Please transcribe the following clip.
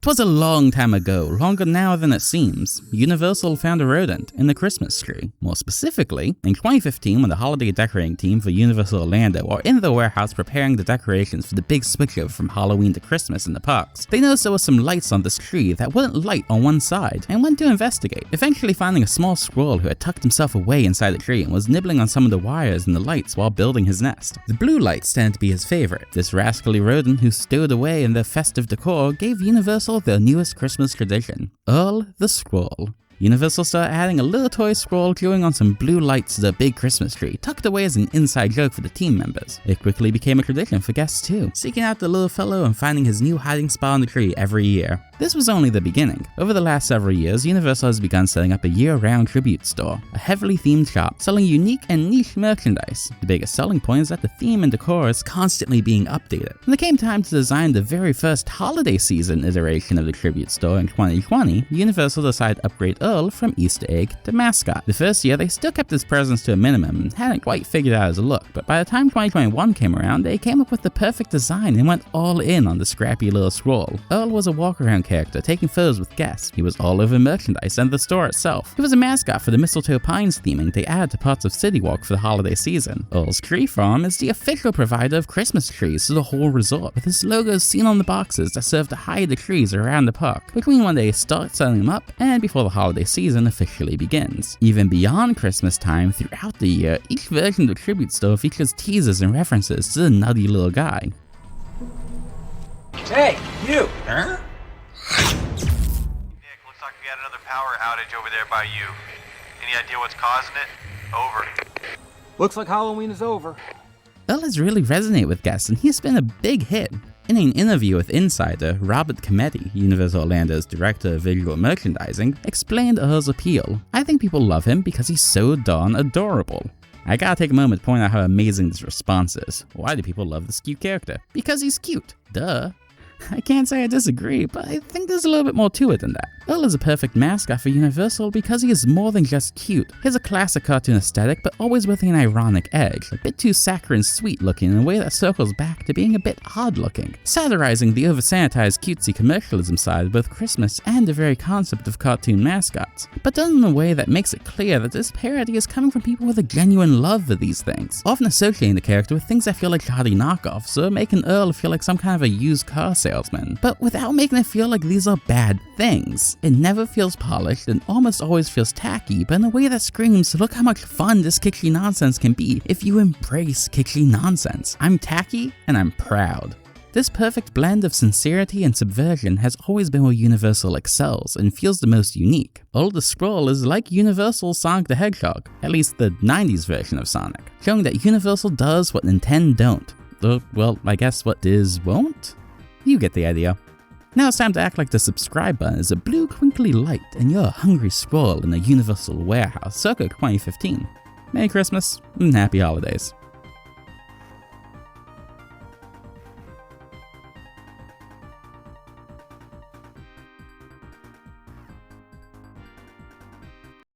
'Twas a long time ago, longer now than it seems, Universal found a rodent in the Christmas tree. More specifically, in 2015 when the holiday decorating team for Universal Orlando were in the warehouse preparing the decorations for the big switchover from Halloween to Christmas in the parks, they noticed there were some lights on this tree that wouldn't light on one side, and went to investigate, eventually finding a small squirrel who had tucked himself away inside the tree and was nibbling on some of the wires and the lights while building his nest. The blue lights tended to be his favorite. This rascally rodent who stowed away in the festive decor gave Universal their newest Christmas tradition, Earl the Squirrel. Universal started adding a little toy squirrel gluing on some blue lights to the big Christmas tree, tucked away as an inside joke for the team members. It quickly became a tradition for guests too, seeking out the little fellow and finding his new hiding spot on the tree every year. This was only the beginning. Over the last several years, Universal has begun setting up a year-round tribute store, a heavily themed shop selling unique and niche merchandise. The biggest selling point is that the theme and decor is constantly being updated. When it came time to design the very first holiday season iteration of the tribute store in 2020, Universal decided to upgrade Earl from Easter egg to mascot. The first year, they still kept his presence to a minimum and hadn't quite figured out his look, but by the time 2021 came around, they came up with the perfect design and went all in on the scrappy little squirrel. Earl was a walk-around character, taking photos with guests. He was all over merchandise and the store itself. He was a mascot for the Mistletoe Pines theming they added to parts of City Walk for the holiday season. Earl's Tree Farm is the official provider of Christmas trees to the whole resort, with his logos seen on the boxes that serve to hide the trees around the park, between when they start setting them up and before the holiday season officially begins. Even beyond Christmas time, throughout the year, each version of the tribute store features teasers and references to the nutty little guy. Hey, you! Huh? Nick, looks like we got another power outage over there by you. Any idea what's causing it? Over. Looks like Halloween is over. Earl has really resonated with guests, and he's been a big hit. In an interview with Insider, Robert Cometti, Universal Orlando's director of visual merchandising, explained Earl's appeal. "I think people love him because he's so darn adorable." I gotta take a moment to point out how amazing this response is. Why do people love this cute character? Because he's cute. Duh. I can't say I disagree, but I think there's a little bit more to it than that. Earl is a perfect mascot for Universal because he is more than just cute. He has a classic cartoon aesthetic, but always with an ironic edge, a bit too saccharine sweet looking in a way that circles back to being a bit odd looking, satirizing the over-sanitized cutesy commercialism side of both Christmas and the very concept of cartoon mascots, but done in a way that makes it clear that this parody is coming from people with a genuine love for these things, often associating the character with things that feel like shoddy knockoffs, or making Earl feel like some kind of a used car salesman, but without making it feel like these are bad things. It never feels polished and almost always feels tacky, but in a way that screams, look how much fun this kitschy nonsense can be if you embrace kitschy nonsense. I'm tacky and I'm proud. This perfect blend of sincerity and subversion has always been where Universal excels and feels the most unique. Earl the Squirrel is like Universal's Sonic the Hedgehog, at least the 90s version of Sonic, showing that Universal does what Nintendo don't. Well, I guess what Diz won't? You get the idea. Now it's time to act like the subscribe button is a blue twinkly light and you're a hungry squirrel in a Universal warehouse circa 2015. Merry Christmas and Happy Holidays.